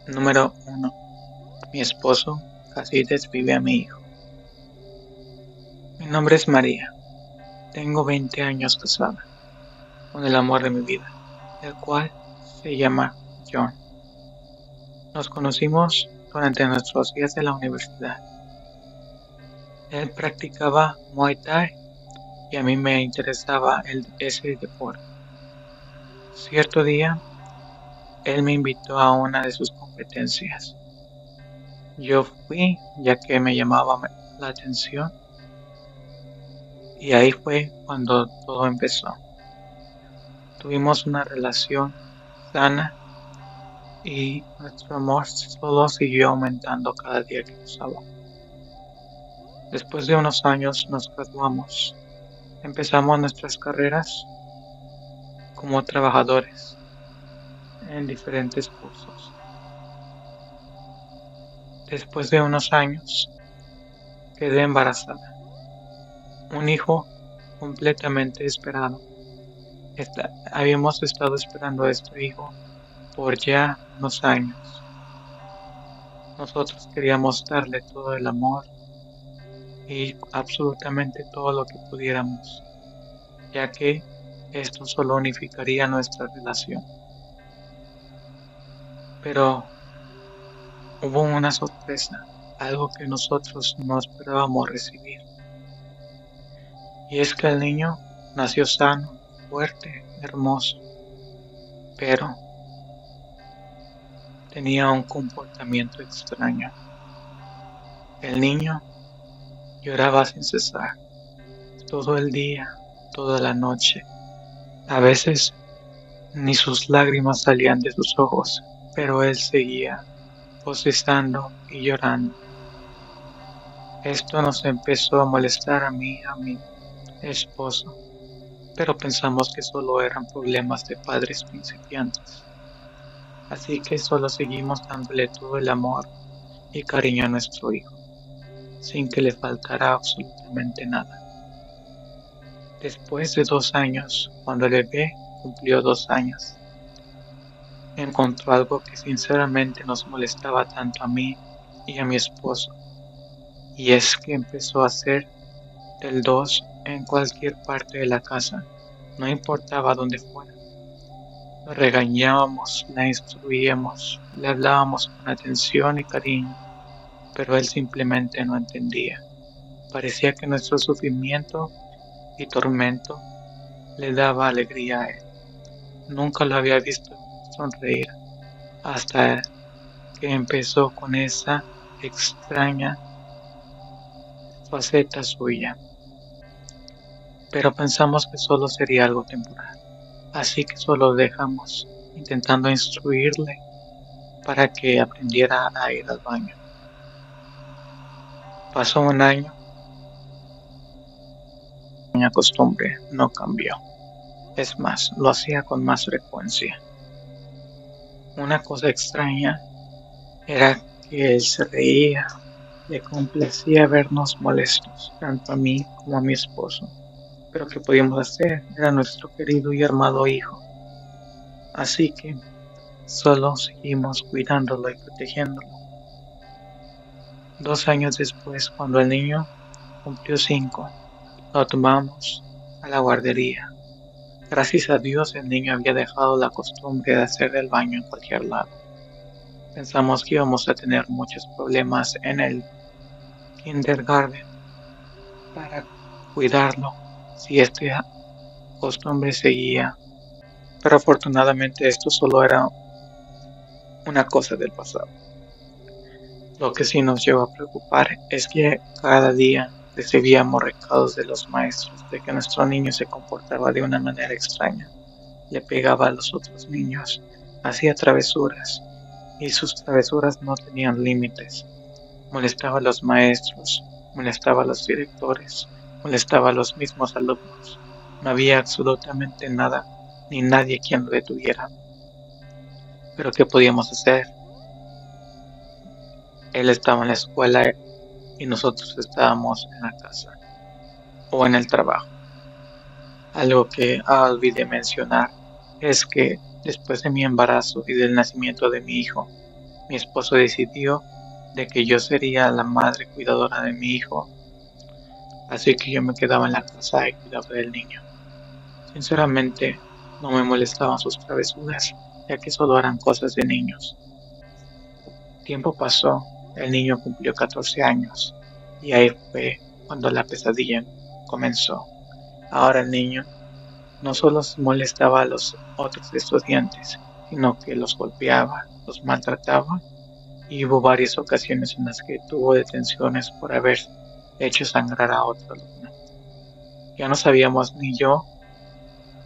Número 1. Mi esposo casi desvive a mi hijo. Mi nombre es María. Tengo 20 años casada con el amor de mi vida, el cual se llama John. Nos conocimos durante nuestros días de la universidad. Él practicaba Muay Thai y a mí me interesaba ese deporte. Cierto día, él me invitó a una de sus competencias. Yo fui ya que me llamaba la atención y ahí fue cuando todo empezó. Tuvimos una relación sana y nuestro amor solo siguió aumentando cada día que pasaba. Después de unos años nos graduamos. Empezamos nuestras carreras como trabajadores en diferentes cursos. Después de unos años quedé embarazada. Un hijo completamente esperado. Habíamos estado esperando a este hijo por ya unos años. Nosotros queríamos darle todo el amor y absolutamente todo lo que pudiéramos, ya que esto solo unificaría nuestra relación. Pero hubo una sorpresa, algo que nosotros no esperábamos recibir, y es que el niño nació sano, fuerte, hermoso, pero tenía un comportamiento extraño. El niño lloraba sin cesar, todo el día, toda la noche. A veces ni sus lágrimas salían de sus ojos, pero él seguía bostezando y llorando. Esto nos empezó a molestar a mí, a mi esposo, pero pensamos que solo eran problemas de padres principiantes. Así que solo seguimos dándole todo el amor y cariño a nuestro hijo, sin que le faltara absolutamente nada. Después de 2 años, cuando el bebé cumplió 2 años, encontró algo que sinceramente nos molestaba tanto a mí y a mi esposo, y es que empezó a hacer del 2 en cualquier parte de la casa, no importaba dónde fuera. Lo regañábamos, la instruíamos, le hablábamos con atención y cariño, pero él simplemente no entendía. Parecía que nuestro sufrimiento y tormento le daba alegría a él. Nunca lo había visto sonreír hasta que empezó con esa extraña faceta suya. Pero pensamos que solo sería algo temporal, así que solo lo dejamos, intentando instruirle para que aprendiera a ir al baño. Pasó un año, la costumbre no cambió. Es más, lo hacía con más frecuencia. Una cosa extraña era que él se reía, le complacía vernos molestos, tanto a mí como a mi esposo. Pero ¿qué podíamos hacer? Era nuestro querido y amado hijo. Así que solo seguimos cuidándolo y protegiéndolo. 2 años después, cuando el niño cumplió 5, lo tomamos a la guardería. Gracias a Dios el niño había dejado la costumbre de hacer el baño en cualquier lado. Pensamos que íbamos a tener muchos problemas en el kindergarten para cuidarlo si esta costumbre seguía. Pero afortunadamente esto solo era una cosa del pasado. Lo que sí nos lleva a preocupar es que cada día recibíamos recados de los maestros de que nuestro niño se comportaba de una manera extraña. Le pegaba a los otros niños, hacía travesuras, y sus travesuras no tenían límites. Molestaba a los maestros, molestaba a los directores, molestaba a los mismos alumnos. No había absolutamente nada ni nadie quien lo detuviera. Pero ¿qué podíamos hacer? Él estaba en la escuela y nosotros estábamos en la casa o en el trabajo. Algo que olvidé mencionar es que después de mi embarazo y del nacimiento de mi hijo, mi esposo decidió de que yo sería la madre cuidadora de mi hijo, así que yo me quedaba en la casa y cuidaba del niño. Sinceramente, no me molestaban sus travesuras, ya que solo eran cosas de niños. Tiempo pasó, el niño cumplió 14 años, y ahí fue cuando la pesadilla comenzó. Ahora el niño no solo molestaba a los otros estudiantes, sino que los golpeaba, los maltrataba y hubo varias ocasiones en las que tuvo detenciones por haber hecho sangrar a otro alumno. Ya no sabíamos ni yo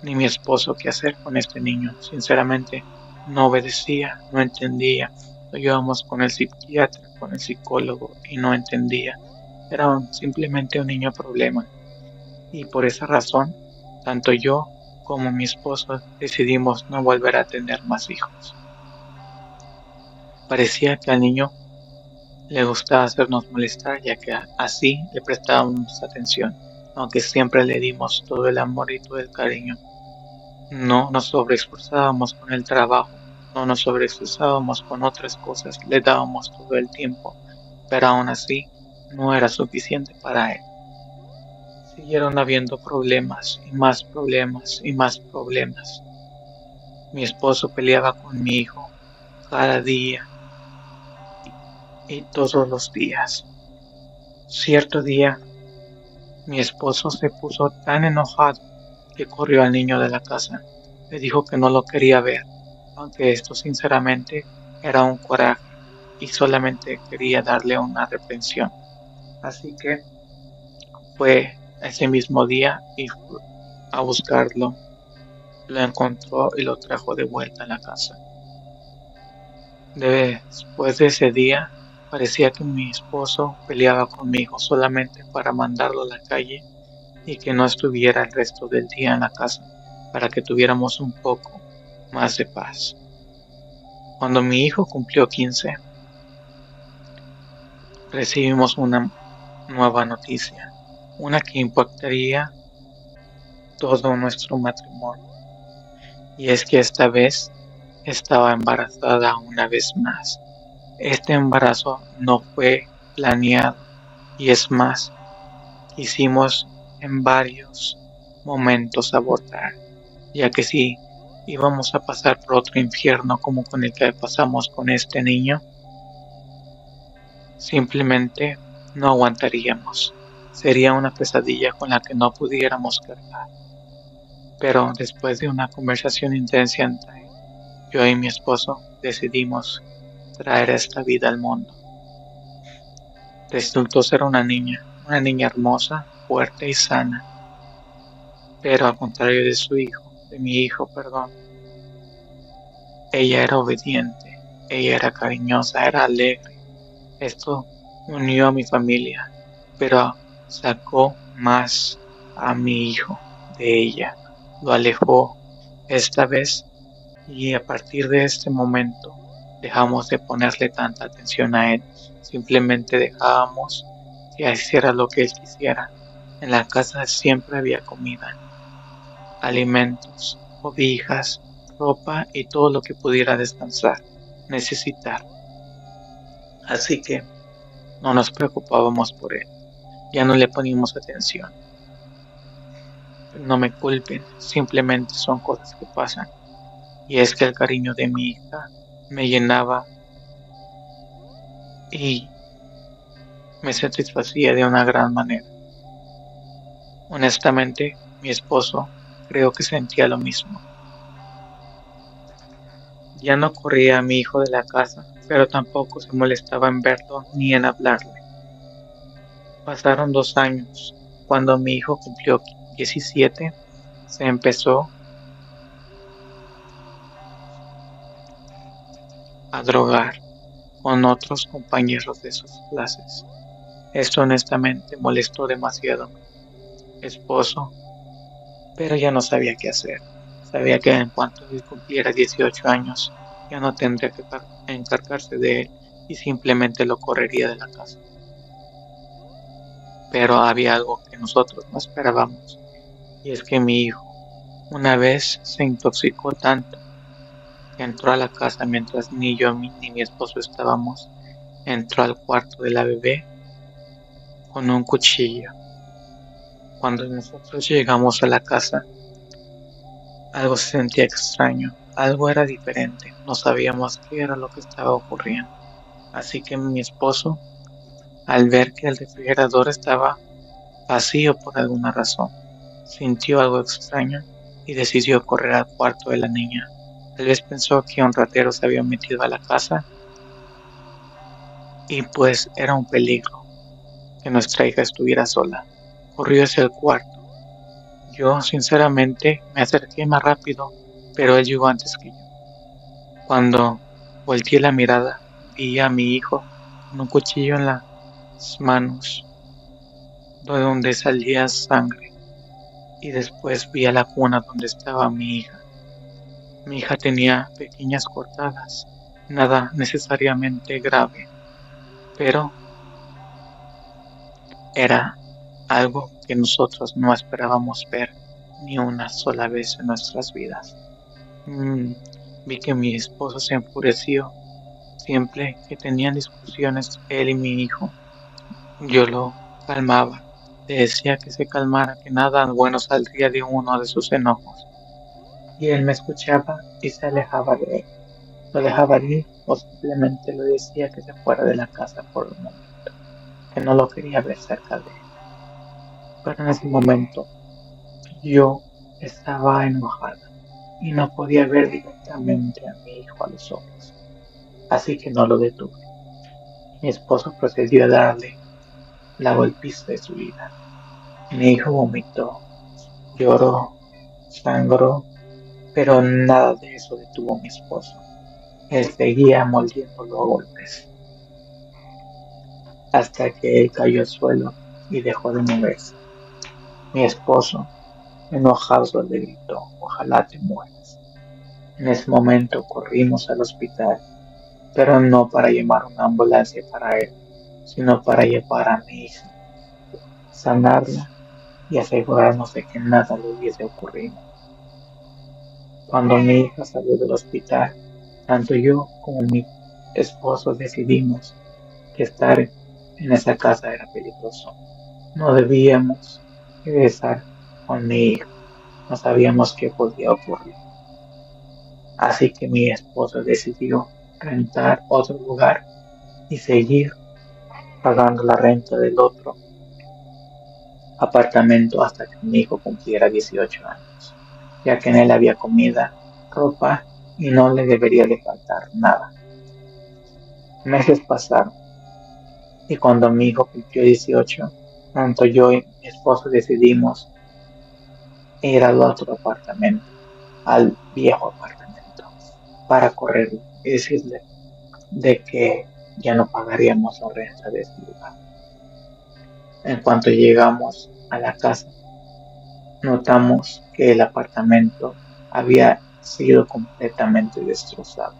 ni mi esposo qué hacer con este niño. Sinceramente, no obedecía, no entendía. Lo llevamos con el psiquiatra, con el psicólogo y no entendía. Era simplemente un niño problema. Y por esa razón, tanto yo como mi esposo decidimos no volver a tener más hijos. Parecía que al niño le gustaba hacernos molestar, ya que así le prestábamos atención, aunque siempre le dimos todo el amor y todo el cariño. No nos sobreesforzábamos con el trabajo, no nos sobreesforzábamos con otras cosas, le dábamos todo el tiempo, pero aún así no era suficiente para él. Siguieron habiendo problemas y más problemas y más problemas. Mi esposo peleaba con mi hijo cada día y todos los días. Cierto día, mi esposo se puso tan enojado que corrió al niño de la casa. Le dijo que no lo quería ver, aunque esto sinceramente era un coraje y solamente quería darle una reprensión. Así que fue ese mismo día y fue a buscarlo. Lo encontró y lo trajo de vuelta a la casa. Después de ese día, parecía que mi esposo peleaba conmigo solamente para mandarlo a la calle y que no estuviera el resto del día en la casa, para que tuviéramos un poco más de paz. Cuando mi hijo cumplió 15, recibimos una nueva noticia, una que impactaría todo nuestro matrimonio, y es que esta vez estaba embarazada una vez más. Este embarazo no fue planeado, y es más, quisimos en varios momentos abortar, ya que si íbamos a pasar por otro infierno como con el que pasamos con este niño, simplemente no aguantaríamos. Sería una pesadilla con la que no pudiéramos cargar. Pero después de una conversación intensa entre yo y mi esposo, decidimos traer esta vida al mundo. Resultó ser una niña hermosa, fuerte y sana, pero al contrario de su hijo, de mi hijo, perdón, ella era obediente, ella era cariñosa, era alegre. Esto unió a mi familia, pero sacó más a mi hijo de ella, lo alejó esta vez y a partir de este momento dejamos de ponerle tanta atención a él, simplemente dejábamos que hiciera lo que él quisiera. En la casa siempre había comida, alimentos, cobijas, ropa y todo lo que pudiera descansar, necesitar. Así que no nos preocupábamos por él, ya no le poníamos atención. No me culpen, simplemente son cosas que pasan. Y es que el cariño de mi hija me llenaba y me satisfacía de una gran manera. Honestamente, mi esposo creo que sentía lo mismo. Ya no corría a mi hijo de la casa, pero tampoco se molestaba en verlo ni en hablarle. Pasaron 2 años. Cuando mi hijo cumplió 17, se empezó a drogar con otros compañeros de sus clases. Esto honestamente molestó demasiado a mi esposo, pero ya no sabía qué hacer. Sabía que en cuanto él cumpliera 18 años, ya no tendría que encargarse de él y simplemente lo correría de la casa. Pero había algo que nosotros no esperábamos, y es que mi hijo una vez se intoxicó tanto que entró a la casa mientras ni yo ni mi esposo estábamos. Entró al cuarto de la bebé con un cuchillo. Cuando nosotros llegamos a la casa, algo se sentía extraño, algo era diferente, no sabíamos qué era lo que estaba ocurriendo. Así que mi esposo, al ver que el refrigerador estaba vacío por alguna razón, sintió algo extraño y decidió correr al cuarto de la niña. Tal vez pensó que un ratero se había metido a la casa y pues era un peligro que nuestra hija estuviera sola. Corrió hacia el cuarto. Yo, sinceramente, me acerqué más rápido, pero él llegó antes que yo. Cuando volteé la mirada, vi a mi hijo con un cuchillo en las manos, de donde salía sangre, y después vi a la cuna donde estaba mi hija. Mi hija tenía pequeñas cortadas, nada necesariamente grave, pero era algo que nosotros no esperábamos ver ni una sola vez en nuestras vidas. Mm, Vi que mi esposo se enfureció siempre que tenían discusiones él y mi hijo. Yo lo calmaba, le decía que se calmara, que nada bueno saldría de uno de sus enojos. Y él me escuchaba y se alejaba de él. Lo dejaba ir o simplemente le decía que se fuera de la casa por un momento, que no lo quería ver cerca de él. Pero en ese momento yo estaba enojada y no podía ver directamente a mi hijo a los ojos, así que no lo detuve. Mi esposo procedió a darle la golpiza de su vida. Mi hijo vomitó, lloró, sangró, pero nada de eso detuvo a mi esposo. Él seguía moldiéndolo a golpes, hasta que él cayó al suelo y dejó de moverse. Mi esposo, enojado, le gritó: "Ojalá te mueras". En ese momento corrimos al hospital, pero no para llamar una ambulancia para él, sino para llevar a mi hija, sanarla y asegurarnos de que nada le hubiese ocurrido. Cuando mi hija salió del hospital, tanto yo como mi esposo decidimos que estar en esa casa era peligroso. No debíamos regresar con mi hija, no sabíamos qué podía ocurrir. Así que mi esposo decidió rentar otro lugar y seguir pagando la renta del otro apartamento hasta que mi hijo cumpliera 18 años, ya que en él había comida, ropa y no le debería de faltar nada. Meses pasaron y cuando mi hijo cumplió 18, tanto yo y mi esposo decidimos ir al otro apartamento, al viejo apartamento, para correrlo y decirle de que ya no pagaríamos la renta de ese lugar. En cuanto llegamos a la casa, notamos que el apartamento había sido completamente destrozado.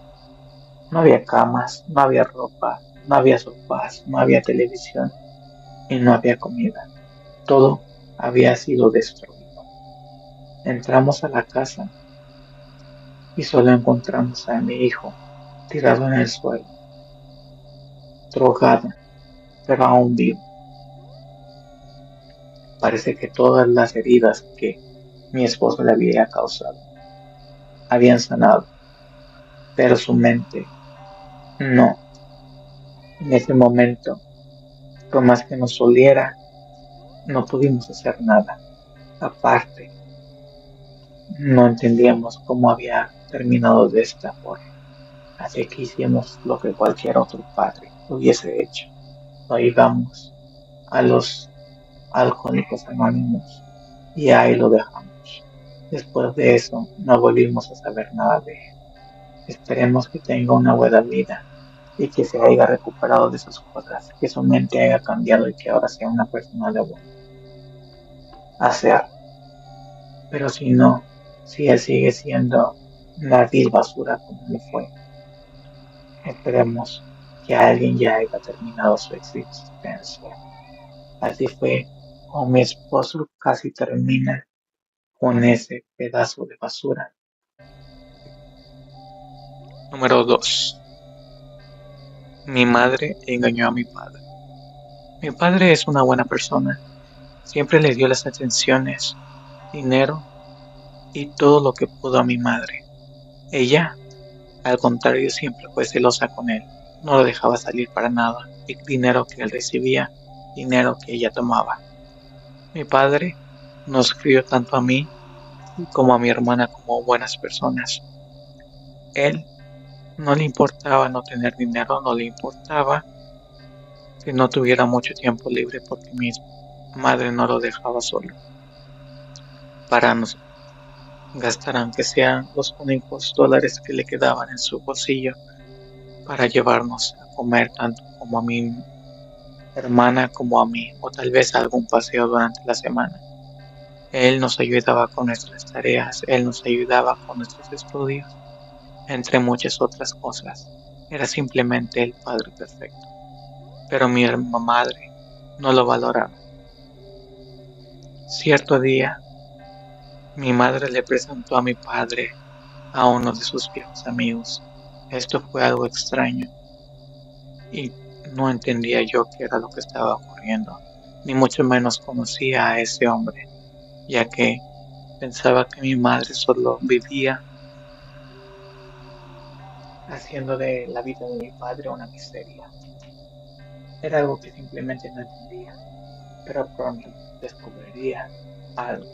No había camas, no había ropa, no había sofás, no había televisión y no había comida. Todo había sido destruido. Entramos a la casa y solo encontramos a mi hijo tirado en el suelo, drogado, pero aún vivo. Parece que todas las heridas que mi esposo le había causado habían sanado, pero su mente no. En ese momento, por más que nos oliera, no pudimos hacer nada. Aparte, no entendíamos cómo había terminado de esta forma. Así que hicimos lo que cualquier otro padre hubiese hecho. Lo llevamos a los alcohólicos anónimos y ahí lo dejamos. Después de eso, no volvimos a saber nada de él. Esperemos que tenga una buena vida y que se haya recuperado de sus cosas, que su mente haya cambiado y que ahora sea una persona de buen hacer. Pero si no, si él sigue siendo una vil basura como lo fue, esperemos que alguien ya haya terminado su existencia. Así fue como mi esposo casi termina con ese pedazo de basura. Número 2. Mi madre engañó a mi padre. Mi padre es una buena persona. Siempre le dio las atenciones, dinero y todo lo que pudo a mi madre. Ella, al contrario, siempre fue celosa con él. No lo dejaba salir para nada. Y dinero que él recibía, dinero que ella tomaba. Mi padre nos crió tanto a mí como a mi hermana como buenas personas. Él no le importaba no tener dinero, no le importaba que no tuviera mucho tiempo libre porque mi madre no lo dejaba solo para nos gastar aunque sean los únicos dólares que le quedaban en su bolsillo para llevarnos a comer tanto como a mi hermana como a mí o tal vez a algún paseo durante la semana. Él nos ayudaba con nuestras tareas, él nos ayudaba con nuestros estudios, entre muchas otras cosas. Era simplemente el padre perfecto. Pero mi madre no lo valoraba. Cierto día, mi madre le presentó a mi padre a uno de sus viejos amigos. Esto fue algo extraño y no entendía yo qué era lo que estaba ocurriendo, ni mucho menos conocía a ese hombre, ya que pensaba que mi madre solo vivía haciendo de la vida de mi padre una miseria. Era algo que simplemente no entendía, pero pronto descubriría algo,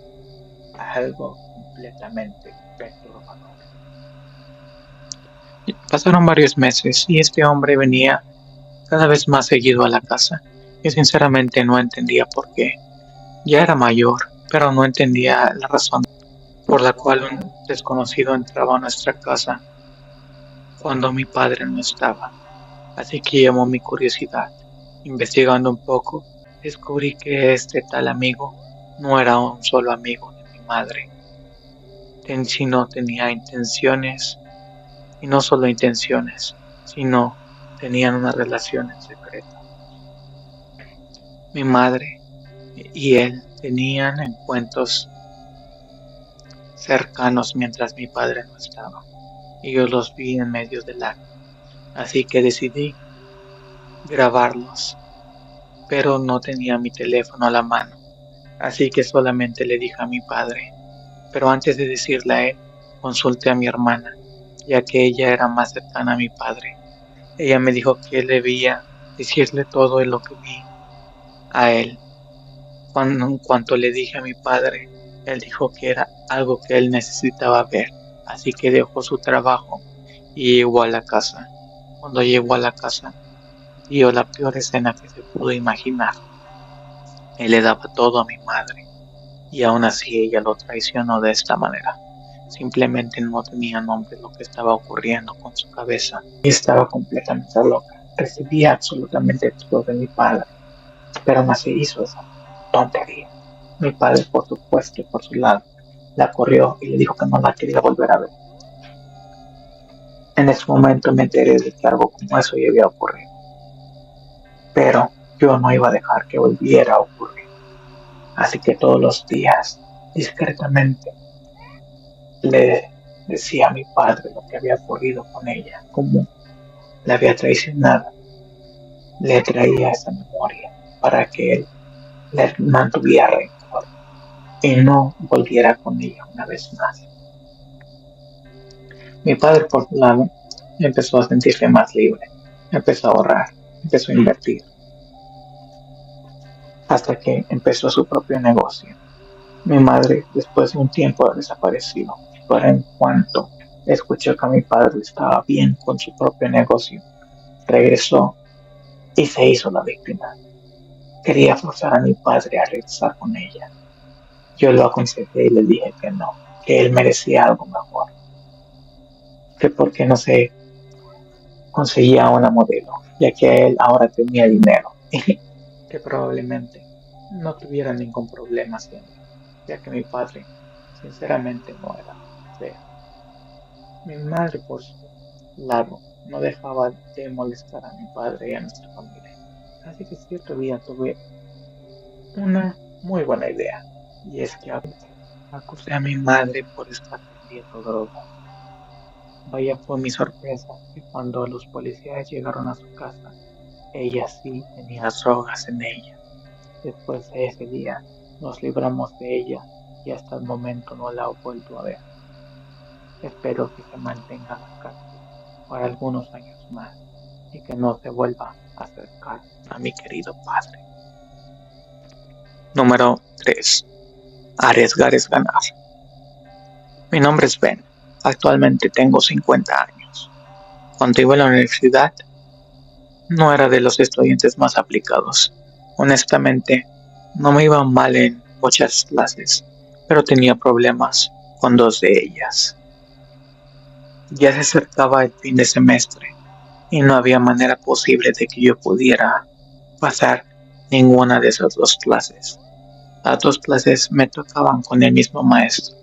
algo completamente perturbador. Pasaron varios meses y este hombre venía cada vez más seguido a la casa. Yo sinceramente no entendía por qué. Ya era mayor, pero no entendía la razón por la cual un desconocido entraba a nuestra casa cuando mi padre no estaba. Así que llamó mi curiosidad. Investigando un poco, descubrí que este tal amigo no era un solo amigo de mi madre, sino tenía intenciones, y no solo intenciones, sino tenían una relación en secreto. Mi madre y él tenían encuentros cercanos mientras mi padre no estaba, y yo los vi en medio del acto, así que decidí grabarlos, pero no tenía mi teléfono a la mano, así que solamente le dije a mi padre, pero antes de decirle a él, consulté a mi hermana, ya que ella era más cercana a mi padre. Ella me dijo que debía decirle todo lo que vi a él. En cuanto le dije a mi padre, él dijo que era algo que él necesitaba ver, así que dejó su trabajo y llegó a la casa. Cuando llegó a la casa, vio la peor escena que se pudo imaginar. Él le daba todo a mi madre, y aún así ella lo traicionó de esta manera. Simplemente no tenía nombre lo que estaba ocurriendo con su cabeza. Y estaba completamente loca. Recibía absolutamente todo de mi padre, pero más se hizo esa tontería. Mi padre, por supuesto, por su lado, la corrió y le dijo que no la quería volver a ver. En ese momento me enteré de que algo como eso ya había ocurrido, pero yo no iba a dejar que volviera a ocurrir. Así que todos los días, discretamente, le decía a mi padre lo que había ocurrido con ella, cómo la había traicionado. Le traía esa memoria para que él le mantuviera rencor y no volviera con ella una vez más. Mi padre, por su lado, empezó a sentirse más libre, empezó a ahorrar, empezó a invertir, hasta que empezó su propio negocio. Mi madre, después de un tiempo, desapareció, pero en cuanto escuchó que mi padre estaba bien con su propio negocio, regresó y se hizo la víctima. Quería forzar a mi padre a regresar con ella. Yo lo aconsejé y le dije que no, que él merecía algo mejor, que porque no se conseguía una modelo, ya que él ahora tenía dinero, que probablemente no tuviera ningún problema haciéndolo, ya que mi padre sinceramente no era feo. Mi madre, por su lado, no dejaba de molestar a mi padre y a nuestra familia. Así que cierto día tuve una muy buena idea, y es que acusé a mi madre por estar vendiendo droga. Vaya fue mi sorpresa que cuando los policías llegaron a su casa, ella sí tenía drogas en ella. Después de ese día, nos libramos de ella y hasta el momento no la he vuelto a ver. Espero que se mantenga en la cárcel por algunos años más y que no se vuelva a acercar a mi querido padre. Número 3. Arriesgar es ganar. Mi nombre es Ben. Actualmente tengo 50 años. Cuando iba a la universidad, no era de los estudiantes más aplicados. Honestamente, no me iba mal en muchas clases, pero tenía problemas con dos de ellas. Ya se acercaba el fin de semestre y no había manera posible de que yo pudiera pasar ninguna de esas dos clases. Las dos clases me tocaban con el mismo maestro,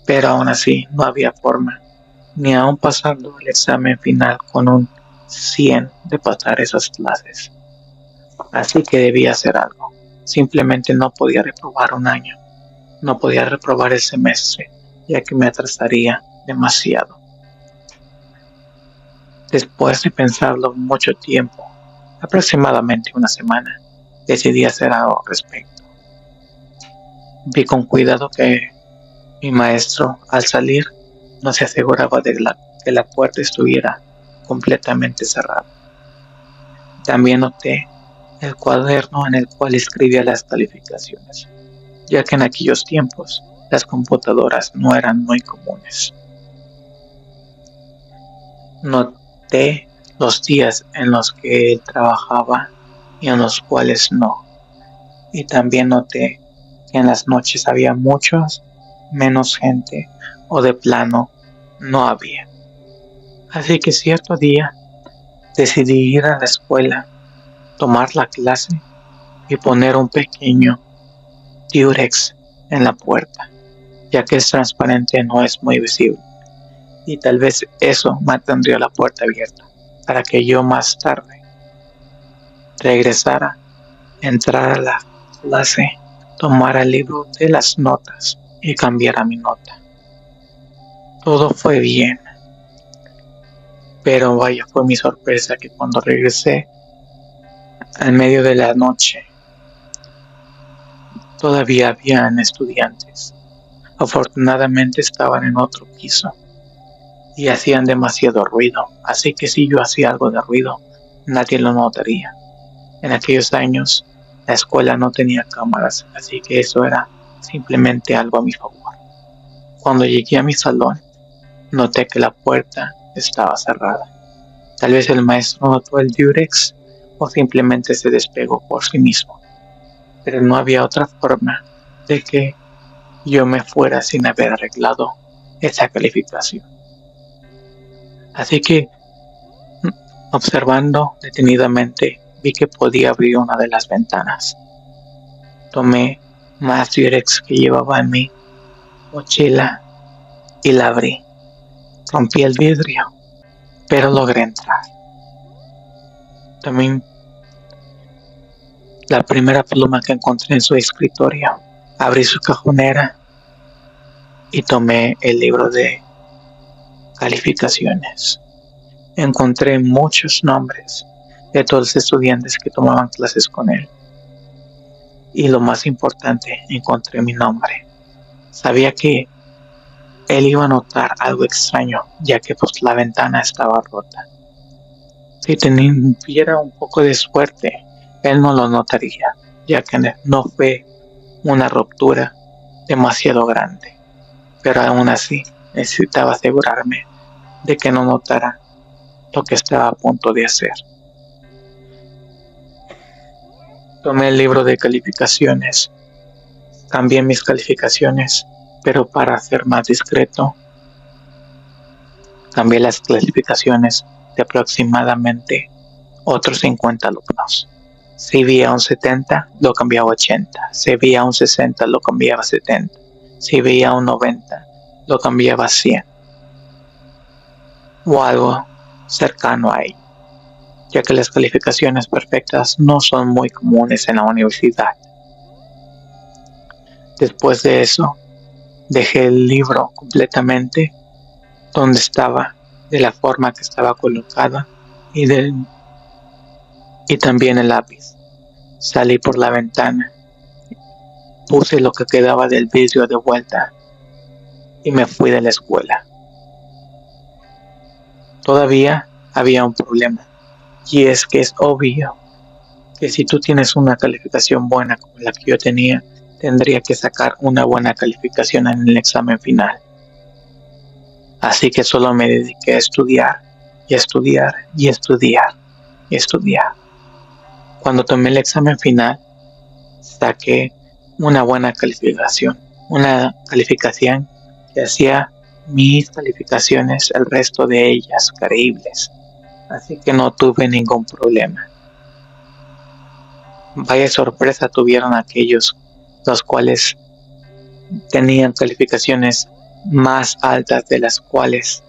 pero aún así no había forma, ni aún pasando el examen final con un 100 de pasar esas clases. Así que debía hacer algo. Simplemente no podía reprobar un año, no podía reprobar el semestre, ya que me atrasaría demasiado. Después de pensarlo mucho tiempo, aproximadamente una semana, decidí hacer algo al respecto. Vi con cuidado que mi maestro, al salir, no se aseguraba de que la puerta estuviera completamente cerrada. También noté el cuaderno en el cual escribía las calificaciones, ya que en aquellos tiempos las computadoras no eran muy comunes. Noté los días en los que él trabajaba y en los cuales no. Y también noté que en las noches había muchos menos gente o de plano no había. Así que cierto día decidí ir a la escuela, tomar la clase y poner un pequeño Durex en la puerta, ya que es transparente no es muy visible. Y tal vez eso mantendría la puerta abierta para que yo más tarde regresara, entrara a la clase, tomara el libro de las notas y cambiara mi nota. Todo fue bien, pero vaya fue mi sorpresa que cuando regresé en medio de la noche todavía habían estudiantes. Afortunadamente estaban en otro piso y hacían demasiado ruido, así que si yo hacía algo de ruido, nadie lo notaría. En aquellos años, la escuela no tenía cámaras, así que eso era simplemente algo a mi favor. Cuando llegué a mi salón, noté que la puerta estaba cerrada. Tal vez el maestro notó el Durex o simplemente se despegó por sí mismo, pero no había otra forma de que yo me fuera sin haber arreglado esa calificación. Así que, observando detenidamente, vi que podía abrir una de las ventanas. Tomé más Durex que llevaba en mi mochila y la abrí. Rompí el vidrio, pero logré entrar. También la primera pluma que encontré en su escritorio. Abrí su cajonera y tomé el libro de calificaciones. Encontré muchos nombres de todos los estudiantes que tomaban clases con él. Y lo más importante, encontré mi nombre. Sabía que él iba a notar algo extraño, ya que pues la ventana estaba rota. Si tuviera un poco de suerte, él no lo notaría, ya que no fue una ruptura demasiado grande. Pero aún así, necesitaba asegurarme de que no notara lo que estaba a punto de hacer. Tomé el libro de calificaciones, cambié mis calificaciones, pero para ser más discreto, cambié las clasificaciones de aproximadamente otros 50 alumnos. Si veía un 70, lo cambiaba a 80. Si veía un 60, lo cambiaba a 70. Si veía un 90, lo cambiaba a 100. O algo cercano a ello, ya que las calificaciones perfectas no son muy comunes en la universidad. Después de eso, dejé el libro completamente, dónde estaba, de la forma que estaba colocada y también el lápiz. Salí por la ventana, puse lo que quedaba del vidrio de vuelta y me fui de la escuela. Todavía había un problema, y es que es obvio que si tú tienes una calificación buena como la que yo tenía, tendría que sacar una buena calificación en el examen final. Así que solo me dediqué a estudiar y estudiar y estudiar y estudiar. Cuando tomé el examen final, saqué una buena calificación, una calificación que hacía mis calificaciones, el resto de ellas, creíbles. Así que no tuve ningún problema. Vaya sorpresa tuvieron aquellos los cuales tenían calificaciones más altas de las cuales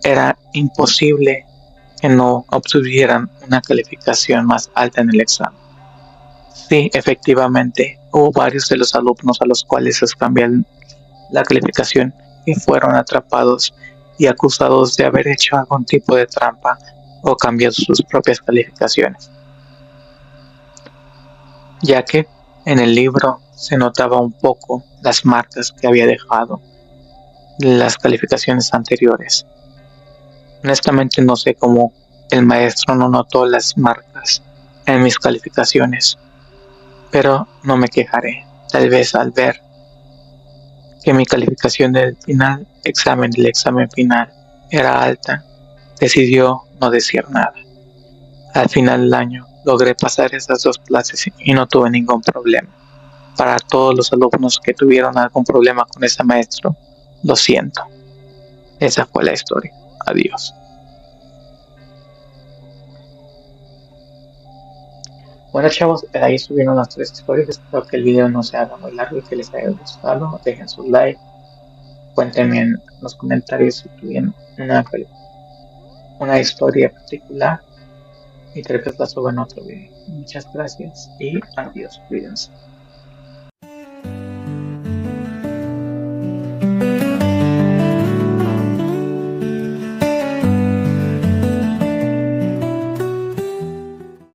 era imposible que no obtuvieran una calificación más alta en el examen. Sí, efectivamente, hubo varios de los alumnos a los cuales les cambiaron la calificación y fueron atrapados y acusados de haber hecho algún tipo de trampa o cambiado sus propias calificaciones, ya que en el libro se notaba un poco las marcas que había dejado las calificaciones anteriores. Honestamente no sé cómo el maestro no notó las marcas en mis calificaciones, pero no me quejaré. Tal vez al ver que mi calificación del examen final, era alta, decidió no decir nada. Al final del año logré pasar esas dos clases y no tuve ningún problema. Para todos los alumnos que tuvieron algún problema con ese maestro, lo siento. Esa fue la historia. Adiós. Bueno chavos, ahí subieron las 3 historias. Espero que el video no se haga muy largo y que les haya gustado. Dejen su like. Cuéntenme en los comentarios si tuvieron una historia particular y tal vez la subo en otro video. Muchas gracias y adiós. Cuídense.